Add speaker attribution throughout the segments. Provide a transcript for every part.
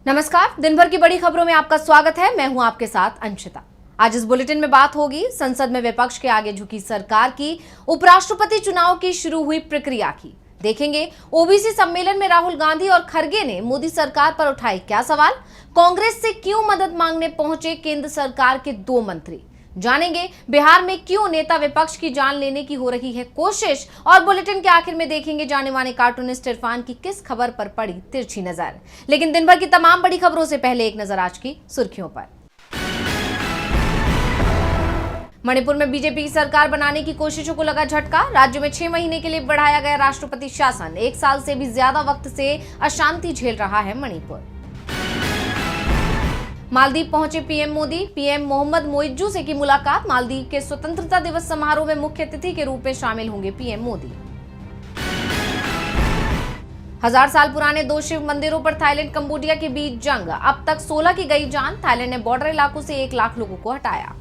Speaker 1: नमस्कार, दिन भर की बड़ी खबरों में आपका स्वागत है। मैं हूं आपके साथ अंशिता। आज इस बुलेटिन में बात होगी संसद में विपक्ष के आगे झुकी सरकार की, उपराष्ट्रपति चुनाव की शुरू हुई प्रक्रिया की। देखेंगे ओबीसी सम्मेलन में राहुल गांधी और खरगे ने मोदी सरकार पर उठाए क्या सवाल, कांग्रेस से क्यों मदद मांगने पहुंचे केंद्र सरकार के 2 मंत्री। जानेंगे बिहार में क्यों नेता विपक्ष की जान लेने की हो रही है कोशिश, और बुलेटिन के आखिर में देखेंगे जाने माने कार्टूनिस्ट इरफान की किस खबर पर पड़ी तिरछी नजर। लेकिन दिन भर की तमाम बड़ी खबरों से पहले एक नजर आज की सुर्खियों पर। मणिपुर में बीजेपी की सरकार बनाने की कोशिशों को लगा झटका। राज्य में 6 महीने के लिए बढ़ाया गया राष्ट्रपति शासन। 1 साल से भी ज्यादा वक्त से अशांति झेल रहा है मणिपुर। मालदीव पहुंचे पीएम मोदी, पीएम मोहम्मद मोइज्जू से की मुलाकात। मालदीव के स्वतंत्रता दिवस समारोह में मुख्य अतिथि के रूप में शामिल होंगे पीएम मोदी। 1000 साल पुराने 2 शिव मंदिरों पर थाईलैंड कंबोडिया के बीच जंग। अब तक 16 की गई जान। थाईलैंड ने बॉर्डर इलाकों से 1 लाख लोगों को हटाया।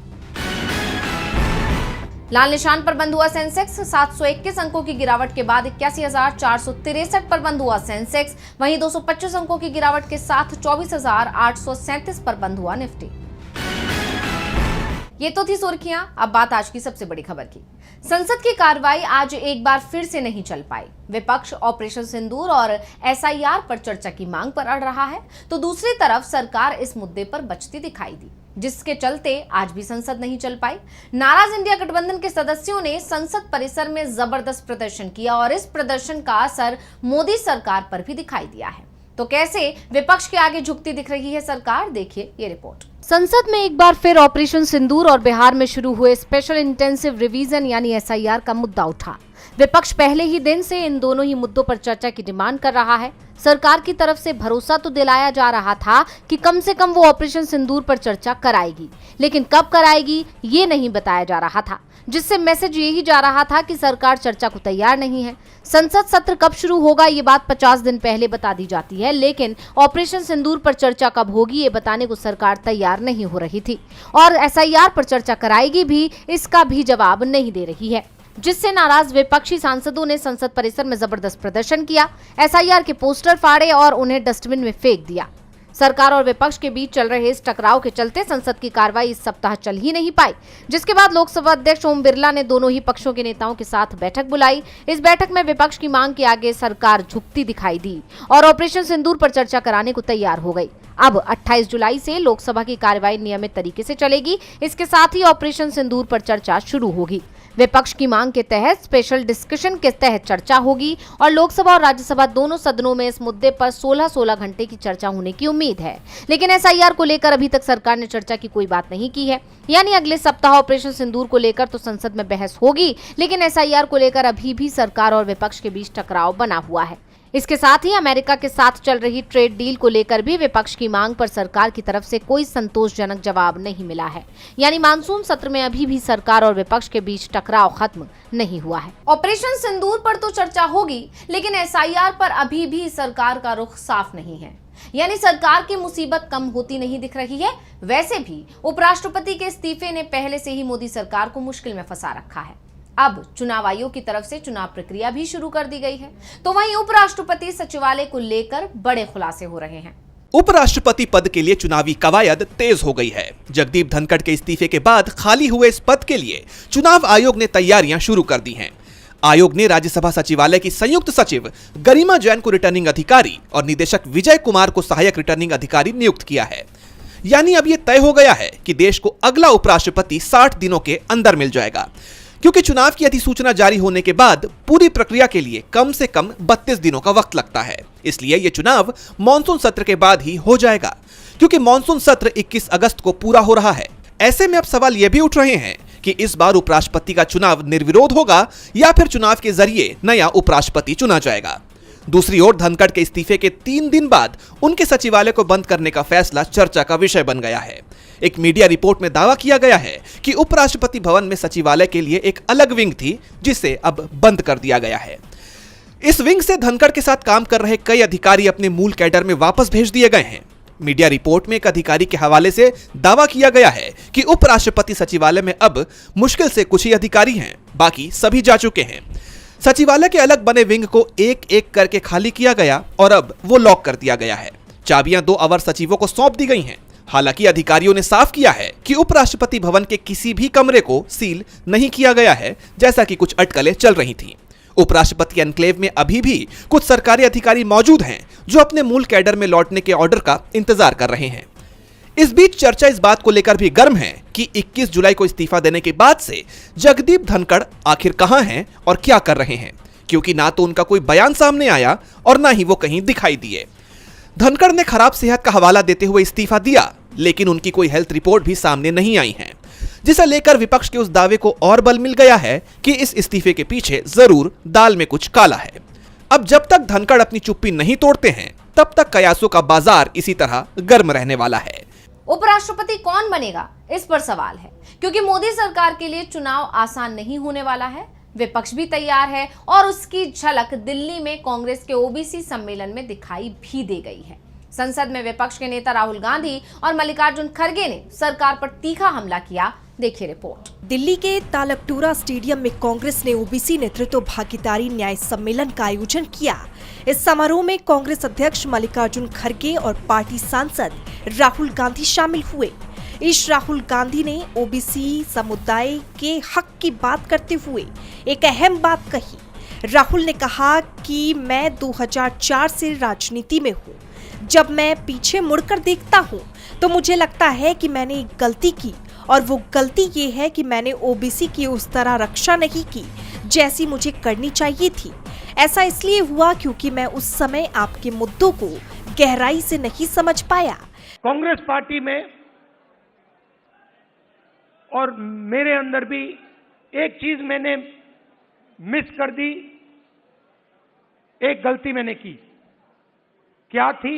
Speaker 1: लाल निशान पर बंद हुआ सेंसेक्स। 721 अंकों की गिरावट के बाद 81,463 पर बंद हुआ सेंसेक्स। वहीं 225 अंकों की गिरावट के साथ 24,837 पर बंद हुआ निफ्टी। ये तो थी सुर्खियां। अब बात आज की सबसे बड़ी खबर की। संसद की कार्रवाई आज एक बार फिर से नहीं चल पाई। विपक्ष ऑपरेशन सिंदूर और एसआईआर पर चर्चा की मांग पर अड़ रहा है, तो दूसरी तरफ सरकार इस मुद्दे पर बचती दिखाई दी, जिसके चलते आज भी संसद नहीं चल पाई। नाराज इंडिया गठबंधन के सदस्यों ने संसद परिसर में जबरदस्त प्रदर्शन किया और इस प्रदर्शन का असर मोदी सरकार पर भी दिखाई दिया है। तो कैसे विपक्ष के आगे झुकती दिख रही है सरकार, देखिए ये रिपोर्ट। संसद में एक बार फिर ऑपरेशन सिंदूर और बिहार में शुरू हुए स्पेशल इंटेंसिव रिवीजन यानी एसआईआर का मुद्दा उठा। विपक्ष पहले ही दिन से इन दोनों ही मुद्दों पर चर्चा की डिमांड कर रहा है। सरकार की तरफ से भरोसा तो दिलाया जा रहा था कि कम से कम वो ऑपरेशन सिंदूर पर चर्चा कराएगी, लेकिन कब कराएगी ये नहीं बताया जा रहा था, जिससे मैसेज यही जा रहा था कि सरकार चर्चा को तैयार नहीं है। संसद सत्र कब शुरू होगा ये बात 50 दिन पहले बता दी जाती है, लेकिन ऑपरेशन सिंदूर पर चर्चा कब होगी ये बताने को सरकार तैयार नहीं हो रही थी, और एसआईआर पर चर्चा कराएगी भी इसका भी जवाब नहीं दे रही है, जिससे नाराज विपक्षी सांसदों ने संसद परिसर में जबरदस्त प्रदर्शन किया, एसआईआर के पोस्टर फाड़े और उन्हें डस्टबिन में फेंक दिया। सरकार और विपक्ष के बीच चल रहे इस टकराव के चलते संसद की कार्रवाई इस सप्ताह चल ही नहीं पाई, जिसके बाद लोकसभा अध्यक्ष ओम बिरला ने दोनों ही पक्षों के नेताओं के साथ बैठक बुलाई। इस बैठक में विपक्ष की मांग के आगे सरकार झुकती दिखाई दी और ऑपरेशन सिंदूर पर चर्चा कराने को तैयार हो गई। अब 28 जुलाई से लोकसभा की कार्रवाई नियमित तरीके से चलेगी। इसके साथ ही ऑपरेशन सिंदूर पर चर्चा शुरू होगी। विपक्ष की मांग के तहत स्पेशल डिस्कशन के तहत चर्चा होगी और लोकसभा और राज्यसभा दोनों सदनों में इस मुद्दे पर 16-16 घंटे की चर्चा होने की उम्मीद है। लेकिन एसआईआर को लेकर अभी तक सरकार ने चर्चा की कोई बात नहीं की है। यानी अगले सप्ताह ऑपरेशन सिंदूर को लेकर तो संसद में बहस होगी, लेकिन एसआईआर को लेकर अभी भी सरकार और विपक्ष के बीच टकराव बना हुआ है। इसके साथ ही अमेरिका के साथ चल रही ट्रेड डील को लेकर भी विपक्ष की मांग पर सरकार की तरफ से कोई संतोषजनक जवाब नहीं मिला है। यानी मानसून सत्र में अभी भी सरकार और विपक्ष के बीच टकराव खत्म नहीं हुआ है। ऑपरेशन सिंदूर पर तो चर्चा होगी, लेकिन एसआईआर पर अभी भी सरकार का रुख साफ नहीं है। यानी सरकार की मुसीबत कम होती नहीं दिख रही है। वैसे भी उपराष्ट्रपति के इस्तीफे ने पहले से ही मोदी सरकार को मुश्किल में फंसा रखा है। अब चुनाव आयोग की तरफ से चुनाव प्रक्रिया भी शुरू कर दी गई है, तो वहीं उपराष्ट्रपति सचिवालय को लेकर बड़े खुलासे हो रहे हैं।
Speaker 2: उपराष्ट्रपति पद के लिए चुनावी कवायद तेज हो गई है। जगदीप धनखड़ के इस्तीफे के बाद खाली हुए इस पद के लिए चुनाव आयोग ने तैयारियां शुरू कर दी हैं। आयोग ने राज्यसभा सचिवालय की संयुक्त सचिव गरिमा जैन को रिटर्निंग अधिकारी और निदेशक विजय कुमार को सहायक रिटर्निंग अधिकारी नियुक्त किया है। यानी अब यह तय हो गया है कि देश को अगला उपराष्ट्रपति 60 दिनों के अंदर मिल जाएगा, क्योंकि चुनाव की अधिसूचना जारी होने के बाद पूरी प्रक्रिया के लिए कम से कम 32 दिनों का वक्त लगता है। इसलिए यह चुनाव मॉनसून सत्र के बाद ही हो जाएगा, क्योंकि मॉनसून सत्र 21 अगस्त को पूरा हो रहा है। ऐसे में अब सवाल यह भी उठ रहे हैं कि इस बार उपराष्ट्रपति का चुनाव निर्विरोध होगा या फिर चुनाव के जरिए नया उपराष्ट्रपति चुना जाएगा। दूसरी ओर धनखड़ के इस्तीफे के 3 दिन बाद उनके सचिवालय को बंद करने का फैसला चर्चा का विषय बन गया है। एक मीडिया रिपोर्ट में दावा किया गया है कि उपराष्ट्रपति भवन में सचिवालय के लिए एक अलग विंग थी, जिसे अब बंद कर दिया गया है। इस विंग से धनखड़ के साथ काम कर रहे कई अधिकारी अपने मूल कैडर में वापस भेज दिए गए हैं। मीडिया रिपोर्ट में एक अधिकारी के हवाले से दावा किया गया है कि उपराष्ट्रपति सचिवालय में अब मुश्किल से कुछ ही अधिकारी हैं, बाकी सभी जा चुके हैं। सचिवालय के अलग बने विंग को एक एक करके खाली किया गया और अब वो लॉक कर दिया गया है। चाबियां 2 अवर सचिवों को सौंप दी गई हैं। हालांकि अधिकारियों ने साफ किया है कि उपराष्ट्रपति भवन के किसी भी कमरे को सील नहीं किया गया है, जैसा कि कुछ अटकलें चल रही थीं। उपराष्ट्रपति एन्क्लेव में अभी भी कुछ सरकारी अधिकारी मौजूद हैं जो अपने मूल कैडर में लौटने के ऑर्डर का इंतजार कर रहे हैं। इस बीच चर्चा इस बात को लेकर भी गर्म है कि 21 जुलाई को इस्तीफा देने के बाद से जगदीप धनखड़ आखिर कहां हैं और क्या कर रहे हैं, क्योंकि ना तो उनका कोई बयान सामने आया और ना ही वो कहीं दिखाई दिए। धनखड़ ने खराब सेहत का हवाला देते हुए इस्तीफा दिया, लेकिन उनकी कोई हेल्थ रिपोर्ट भी सामने नहीं आई है, जिसे लेकर विपक्ष के उस दावे को और बल मिल गया है कि इस इस्तीफे के पीछे जरूर दाल में कुछ काला है। अब जब तक धनखड़ अपनी चुप्पी नहीं तोड़ते हैं, तब तक कयासों का बाजार इसी तरह गर्म रहने वाला है।
Speaker 1: उपराष्ट्रपति कौन बनेगा, इस पर सवाल है, क्योंकि मोदी सरकार के लिए चुनाव आसान नहीं होने वाला है। विपक्ष भी तैयार है और उसकी झलक दिल्ली में कांग्रेस के ओबीसी सम्मेलन में दिखाई भी दे गई है। संसद में विपक्ष के नेता राहुल गांधी और मल्लिकार्जुन खड़गे ने सरकार पर तीखा हमला किया। देखिए रिपोर्ट।
Speaker 3: दिल्ली के तालकटोरा स्टेडियम में कांग्रेस ने ओबीसी नेतृत्व भागीदारी न्याय सम्मेलन का आयोजन किया। इस समारोह में कांग्रेस अध्यक्ष मल्लिकार्जुन खड़गे और पार्टी सांसद राहुल गांधी शामिल हुए। इस राहुल गांधी ने ओबीसी समुदाय के हक की बात करते हुए एक अहम बात कही। राहुल ने कहा कि मैं 2004 से राजनीति में हूँ। जब मैं पीछे मुड़कर देखता हूँ तो मुझे लगता है कि मैंने एक गलती की, और वो गलती ये है कि मैंने ओबीसी की उस तरह रक्षा नहीं की जैसी मुझे करनी चाहिए थी। ऐसा इसलिए हुआ क्योंकि मैं उस समय आपके मुद्दों को गहराई से नहीं समझ पाया।
Speaker 4: कांग्रेस पार्टी में और मेरे अंदर भी एक चीज मैंने मिस कर दी, एक गलती मैंने की। क्या थी?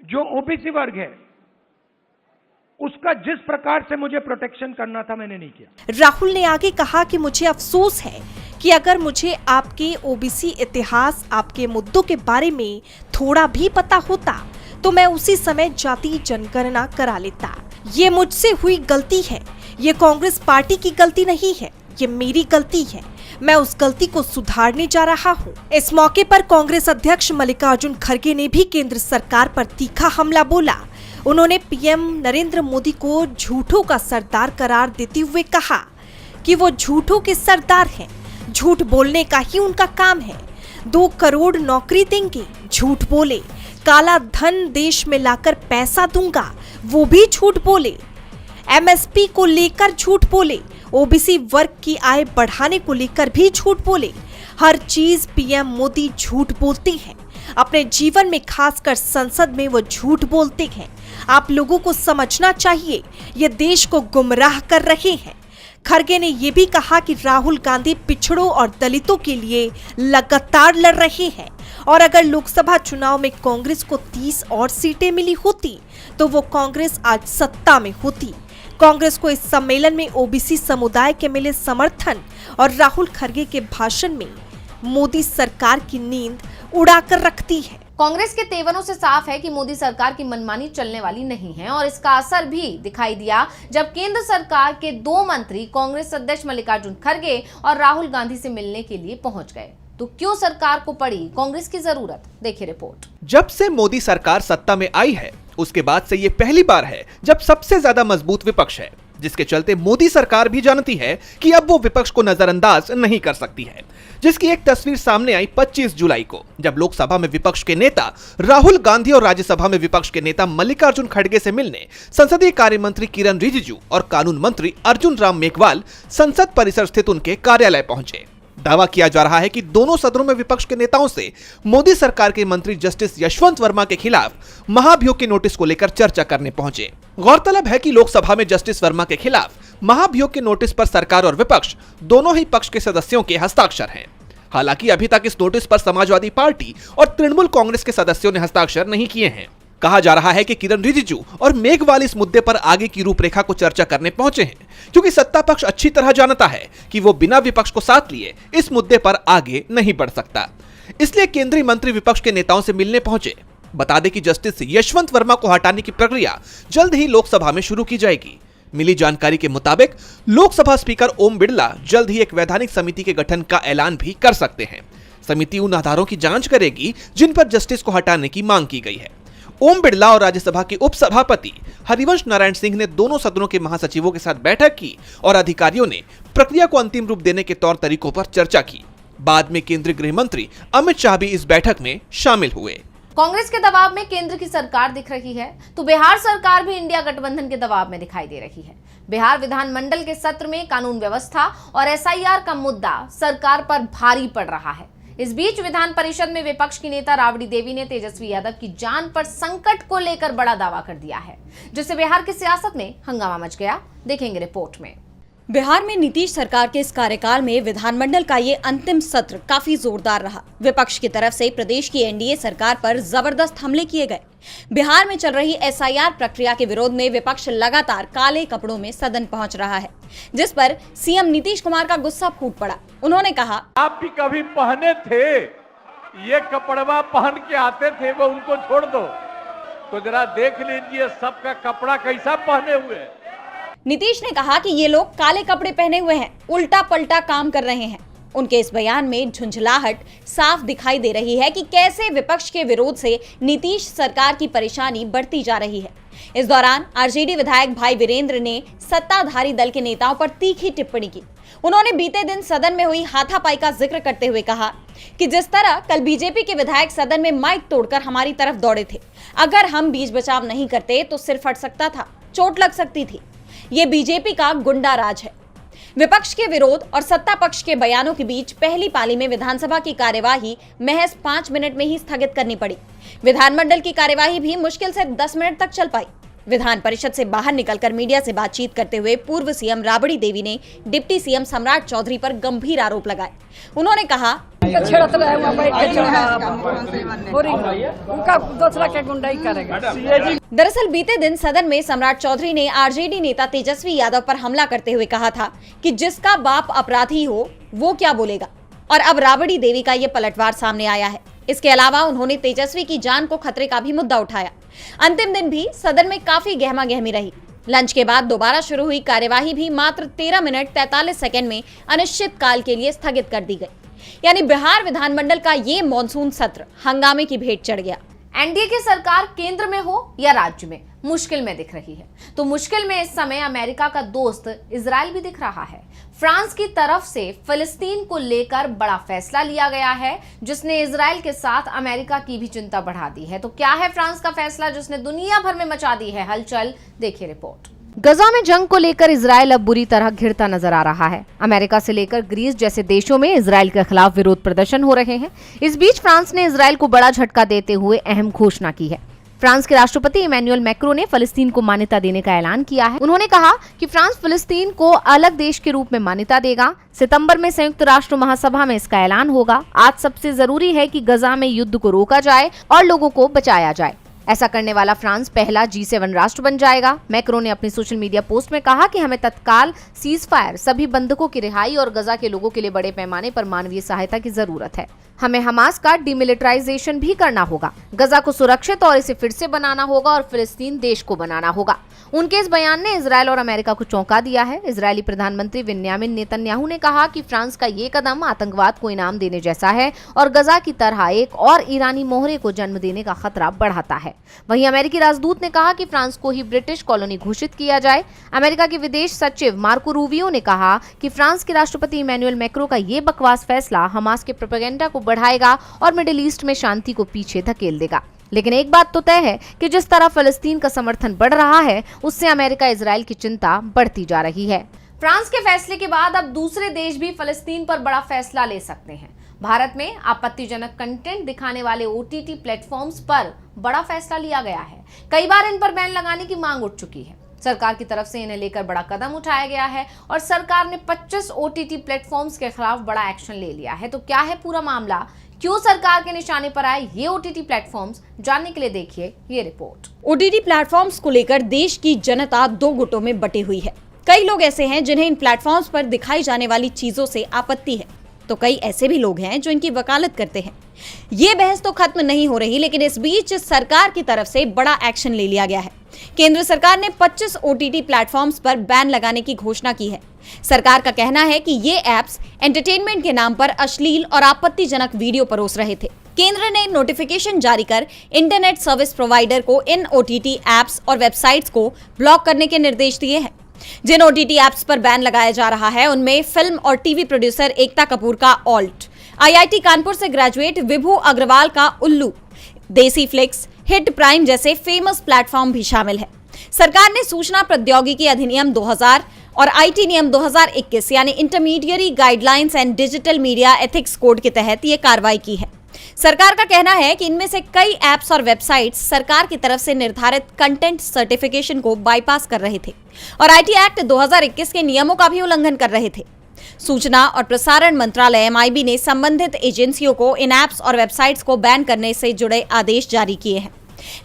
Speaker 4: जो ओबीसी वर्ग है उसका जिस प्रकार से मुझे प्रोटेक्शन करना था, मैंने नहीं किया।
Speaker 3: राहुल ने आगे कहा कि मुझे अफसोस है कि अगर मुझे आपके ओबीसी इतिहास, आपके मुद्दों के बारे में थोड़ा भी पता होता तो मैं उसी समय जाति जनगणना करा लेता। ये मुझसे हुई गलती है, ये कांग्रेस पार्टी की गलती नहीं है, ये मेरी गलती है। मैं उस गलती को सुधारने जा रहा हूँ। इस मौके पर कांग्रेस अध्यक्ष मल्लिकार्जुन खड़गे ने भी केंद्र सरकार पर तीखा हमला बोला। उन्होंने पीएम नरेंद्र मोदी को झूठों का सरदार करार देते हुए कहा कि वो झूठों के सरदार हैं, झूठ बोलने का ही उनका काम है। 2 करोड़ नौकरी देंगे, झूठ बोले। काला धन देश में लाकर पैसा दूंगा, वो भी झूठ बोले। एमएसपी को लेकर झूठ बोले। ओबीसी वर्ग की आय बढ़ाने को लेकर भी झूठ बोले। हर चीज पीएम मोदी झूठ बोलते हैं। अपने जीवन में खासकर संसद में वो झूठ बोलते हैं। आप लोगों को समझना चाहिए, ये देश को गुमराह कर रहे हैं। खड़गे ने ये भी कहा कि राहुल गांधी पिछड़ों और दलितों के लिए लगातार लड़ रहे हैं, और अगर लोकसभा चुनाव में कांग्रेस को 30 और सीटें मिली होती तो वो कांग्रेस आज सत्ता में होती। कांग्रेस को इस सम्मेलन में ओबीसी समुदाय के मिले समर्थन और राहुल खड़गे के भाषण में मोदी सरकार की नींद उड़ाकर रखती है।
Speaker 1: कांग्रेस के तेवरों से साफ है कि मोदी सरकार की मनमानी चलने वाली नहीं है, और इसका असर भी दिखाई दिया जब केंद्र सरकार के 2 मंत्री कांग्रेस अध्यक्ष मल्लिकार्जुन खड़गे और राहुल गांधी से मिलने के लिए पहुंच गए। तो क्यों सरकार को पड़ी कांग्रेस की जरूरत? देखिए रिपोर्ट।
Speaker 2: जब से मोदी सरकार सत्ता में आई है, उसके बाद से ये पहली बार है जब सबसे ज्यादा मजबूत विपक्ष है, जिसके चलते मोदी सरकार भी जानती है कि अब वो विपक्ष को नजरअंदाज नहीं कर सकती है। जिसकी एक तस्वीर सामने आई 25 जुलाई को, जब लोकसभा में विपक्ष के नेता राहुल गांधी और राज्यसभा में विपक्ष के नेता मल्लिकार्जुन खड़गे से मिलने संसदीय कार्य मंत्री किरण रिजिजू और कानून मंत्री अर्जुन राम मेघवाल संसद परिसर स्थित उनके कार्यालय पहुंचे। दावा किया जा रहा है कि दोनों सदनों में विपक्ष के नेताओं से मोदी सरकार के मंत्री जस्टिस यशवंत वर्मा के खिलाफ महाभियोग के नोटिस को लेकर चर्चा करने पहुंचे। गौरतलब है कि लोकसभा में जस्टिस वर्मा के खिलाफ महाभियोग के नोटिस पर सरकार और विपक्ष दोनों ही पक्ष के सदस्यों के हस्ताक्षर हैं। हालांकि अभी तक इस नोटिस पर समाजवादी पार्टी और तृणमूल कांग्रेस के सदस्यों ने हस्ताक्षर नहीं किए हैं। कहा जा रहा है कि किरण रिजिजू और मेघवाल इस मुद्दे पर आगे की रूपरेखा को चर्चा करने पहुंचे हैं, क्योंकि सत्ता पक्ष अच्छी तरह जानता है कि वो बिना विपक्ष को साथ लिए इस मुद्दे पर आगे नहीं बढ़ सकता। इसलिए केंद्रीय मंत्री विपक्ष के नेताओं से मिलने पहुंचे। बता दें कि जस्टिस यशवंत वर्मा को हटाने की प्रक्रिया जल्द ही लोकसभा में शुरू की जाएगी। मिली जानकारी के मुताबिक लोकसभा स्पीकर ओम बिरला जल्द ही एक वैधानिक समिति के गठन का ऐलान भी कर सकते हैं। समिति उन आधारों की जांच करेगी जिन पर जस्टिस को हटाने की मांग की गई है। ओम बिरला और राज्यसभा के उपसभापति हरिवंश नारायण सिंह ने दोनों सदनों के महासचिवों के साथ बैठक की और अधिकारियों ने प्रक्रिया को अंतिम रूप देने के तौर तरीकों पर चर्चा की। बाद में केंद्रीय गृह मंत्री अमित शाह भी इस बैठक में शामिल हुए।
Speaker 1: कांग्रेस के दबाव में केंद्र की सरकार दिख रही है तो बिहार सरकार भी इंडिया गठबंधन के दबाव में दिखाई दे रही है। बिहार विधानमंडल के सत्र में कानून व्यवस्था और एसआईआर का मुद्दा सरकार पर भारी पड़ रहा है। इस बीच विधान परिषद में विपक्ष की नेता राबड़ी देवी ने तेजस्वी यादव की जान पर संकट को लेकर बड़ा दावा कर दिया है, जिससे बिहार की सियासत में हंगामा मच गया। देखेंगे रिपोर्ट में।
Speaker 5: बिहार में नीतीश सरकार के इस कार्यकाल में विधानमंडल का ये अंतिम सत्र काफी जोरदार रहा। विपक्ष की तरफ से प्रदेश की एनडीए सरकार पर जबरदस्त हमले किए गए। बिहार में चल रही एसआईआर प्रक्रिया के विरोध में विपक्ष लगातार काले कपड़ों में सदन पहुंच रहा है, जिस पर सीएम नीतीश कुमार का गुस्सा फूट पड़ा। उन्होंने कहा,
Speaker 6: आप भी कभी पहने थे, ये कपड़वा पहन के आते थे, वो उनको छोड़ दो, तो जरा देख लीजिए सबका कपड़ा कैसा पहने हुए है।
Speaker 5: नीतीश ने कहा कि ये लोग काले कपड़े पहने हुए हैं, उल्टा पलटा काम कर रहे हैं। उनके इस बयान में झुंझलाहट साफ दिखाई दे रही है कि कैसे विपक्ष के विरोध से नीतीश सरकार की परेशानी बढ़ती जा रही है। इस दौरान आरजेडी विधायक भाई वीरेंद्र ने सत्ताधारी दल के नेताओं पर तीखी टिप्पणी की। उन्होंने बीते दिन सदन में हुई हाथापाई का जिक्र करते हुए कहा कि जिस तरह कल बीजेपी के विधायक सदन में माइक तोड़कर हमारी तरफ दौड़े थे, अगर हम बीच बचाव नहीं करते तो सिर फट सकता था, चोट लग सकती थी। ये बीजेपी का गुंडा राज है। विपक्ष के विरोध और सत्ता पक्ष के बयानों के बीच पहली पाली में विधानसभा की कार्यवाही महज 5 मिनट में ही स्थगित करनी पड़ी। विधानमंडल की कार्यवाही भी मुश्किल से 10 मिनट तक चल पाई। विधान परिषद से बाहर निकलकर मीडिया से बातचीत करते हुए पूर्व सीएम राबड़ी देवी ने डिप्टी सीएम सम्राट चौधरी पर गंभीर आरोप लगाए। उन्होंने कहा, दरअसल बीते दिन सदन में सम्राट चौधरी ने आरजेडी नेता तेजस्वी यादव पर हमला करते हुए कहा था कि जिसका बाप अपराधी हो वो क्या बोलेगा, और अब राबड़ी देवी का ये पलटवार सामने आया है। इसके अलावा उन्होंने तेजस्वी की जान को खतरे का भी मुद्दा उठाया। अंतिम दिन भी सदन में काफी गहमा गहमी रही। लंच के बाद दोबारा शुरू हुई कार्यवाही भी मात्र 13 मिनट 43 सेकंड में अनिश्चित काल के लिए स्थगित कर दी गई। यानी बिहार विधानमंडल का ये मॉनसून सत्र हंगामे की भेंट चढ़ गया।
Speaker 1: एनडीए की सरकार केंद्र में हो या राज्य में मुश्किल में दिख रही है, तो मुश्किल में इस समय अमेरिका का दोस्त इजराइल भी दिख रहा है। फ्रांस की तरफ से फिलिस्तीन को लेकर बड़ा फैसला लिया गया है, जिसने इजराइल के साथ अमेरिका की भी चिंता बढ़ा दी है। तो क्या है फ्रांस का फैसला जिसने दुनिया भर में मचा दी है हलचल? देखिए रिपोर्ट। गजा में जंग को लेकर इजराइल अब बुरी तरह घिरता नजर आ रहा है। अमेरिका से लेकर ग्रीस जैसे देशों में इजराइल के खिलाफ विरोध प्रदर्शन हो रहे हैं। इस बीच फ्रांस ने इजराइल को बड़ा झटका देते हुए अहम घोषणा की है। फ्रांस के राष्ट्रपति इमैनुअल मैक्रो ने फिलिस्तीन को मान्यता देने का ऐलान किया है। उन्होंने कहा कि फ्रांस फिलिस्तीन को अलग देश के रूप में मान्यता देगा। सितंबर में संयुक्त राष्ट्र महासभा में इसका ऐलान होगा। आज सबसे जरूरी है कि गजा में युद्ध को रोका जाए और लोगों को बचाया जाए। ऐसा करने वाला फ्रांस पहला G7 राष्ट्र बन जाएगा। मैक्रो ने अपनी सोशल मीडिया पोस्ट में कहा कि हमें तत्काल सीज फायर, सभी बंधकों की रिहाई और गजा के लोगों के लिए बड़े पैमाने पर मानवीय सहायता की जरूरत है। हमें हमास का डिमिलिटराइजेशन भी करना होगा, गजा को सुरक्षित और इसे फिर से बनाना होगा और फिलिस्तीन देश को बनाना होगा। उनके इस बयान ने इजराइल और अमेरिका को चौंका दिया है। इजरायली प्रधानमंत्री बेंयामिन नेतन्याहू ने कहा कि फ्रांस का ये कदम आतंकवाद को इनाम देने जैसा है और गजा की तरह एक और ईरानी मोहरे को जन्म देने का खतरा बढ़ाता है। वहीं अमेरिकी राजदूत ने कहा कि फ्रांस को ही ब्रिटिश कॉलोनी घोषित किया जाए। अमेरिका के विदेश सचिव मार्को रूबियो ने कहा कि फ्रांस के राष्ट्रपति इमैनुअल मैक्रो का ये बकवास फैसला हमास के प्रोपेगेंडा को बढ़ाएगा और मिडिल ईस्ट में शांति को पीछे धकेल देगा। लेकिन एक बात तो तय है कि जिस तरह फिलिस्तीन का समर्थन बढ़ रहा है, उससे अमेरिका इजराइल की चिंता बढ़ती जा रही है। फ्रांस के फैसले के बाद अब दूसरे देश भी फिलिस्तीन पर बड़ा फैसला ले सकते हैं। भारत में आपत्तिजनक कंटेंट दिखाने वाले OTT प्लेटफॉर्म्स पर बड़ा फैसला लिया गया है। कई बार इन पर बैन लगाने की मांग उठ चुकी है। सरकार की तरफ से इन्हें लेकर बड़ा कदम उठाया गया है और सरकार ने 25 OTT प्लेटफॉर्म्स के खिलाफ बड़ा एक्शन ले लिया है। तो क्या है पूरा मामला, क्यों सरकार के निशाने पर आए ये OTT प्लेटफॉर्म्स, जानने के लिए देखिए ये रिपोर्ट।
Speaker 5: OTT प्लेटफॉर्म्स को लेकर देश की जनता दो गुटों में बटी हुई है। कई लोग ऐसे हैं जिन्हें इन प्लेटफॉर्म्स पर दिखाई जाने वाली चीजों से आपत्ति है, तो कई ऐसे भी लोग हैं जो इनकी वकालत करते हैं। ये बहस तो खत्म नहीं हो रही, लेकिन इस बीच सरकार की तरफ से बड़ा एक्शन ले लिया गया है। केंद्र सरकार ने 25 OTT प्लेटफॉर्म्स पर बैन लगाने की घोषणा की है। सरकार का कहना है कि ये ऐप्स एंटरटेनमेंट के नाम पर अश्लील और आपत्तिजनक वीडियो परोस रहे थे। केंद्र ने नोटिफिकेशन जारी कर इंटरनेट सर्विस प्रोवाइडर को इन OTT ऐप्स और वेबसाइट्स को ब्लॉक करने के निर्देश दिए हैं। जिन OTT ऐप्स पर बैन लगाया जा रहा है उनमें फिल्म और टीवी प्रोड्यूसर एकता कपूर का ऑल्ट, IIT कानपुर से ग्रेजुएट विभू अग्रवाल का उल्लू, देसी फ्लिक्स, हिट प्राइम जैसे फेमस प्लेटफॉर्म भी शामिल है। सरकार ने सूचना प्रौद्योगिकी अधिनियम 2000 और IT नियम 2021 यानी intermediary guidelines and digital media ethics code के तहत ये कार्रवाई की है। सरकार का कहना है कि इनमें से कई ऐप्स और वेबसाइट्स सरकार की तरफ से निर्धारित कंटेंट सर्टिफिकेशन को बाईपास कर रहे थे और IT एक्ट 2021 के नियमों का भी उल्लंघन कर रहे थे। सूचना और प्रसारण मंत्रालय MIB ने संबंधित एजेंसियों को इन ऐप्स और वेबसाइट्स को बैन करने से जुड़े आदेश जारी किए हैं,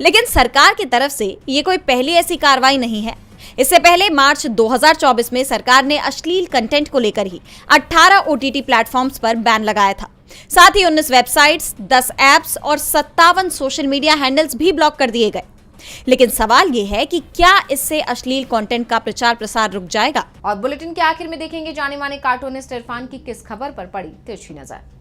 Speaker 5: लेकिन सरकार की तरफ से ये कोई पहली ऐसी कार्रवाई नहीं है। इससे पहले मार्च 2024 में सरकार ने अश्लील कंटेंट को लेकर ही 18 OTT प्लेटफॉर्म्स पर बैन लगाया था। साथ ही 19 वेबसाइट्स, 10 ऐप्स और 57 सोशल मीडिया हैंडल्स भी ब्लॉक कर दिए गए। लेकिन सवाल ये है कि क्या इससे अश्लील कंटेंट का प्रचार प्रसार रुक जाएगा?
Speaker 1: और बुलेटिन के आखिर में देखेंगे जाने माने कार्टूनिस्ट इरफान की किस खबर पर पड़ी तिरछी नजर।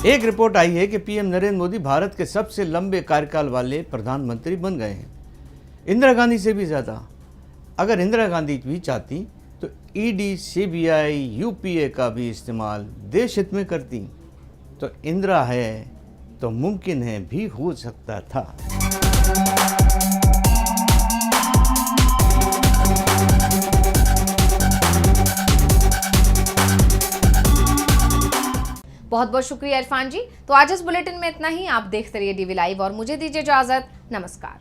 Speaker 7: एक रिपोर्ट आई है कि पीएम नरेंद्र मोदी भारत के सबसे लंबे कार्यकाल वाले प्रधानमंत्री बन गए हैं, इंदिरा गांधी से भी ज़्यादा। अगर इंदिरा गांधी भी चाहती तो ED, CBI, UPA का भी इस्तेमाल देश हित में करती। तो इंदिरा है तो मुमकिन है भी हो सकता था।
Speaker 1: बहुत बहुत शुक्रिया इरफान जी। तो आज इस बुलेटिन में इतना ही। आप देखते रहिए DV लाइव और मुझे दीजिए इजाजत। नमस्कार।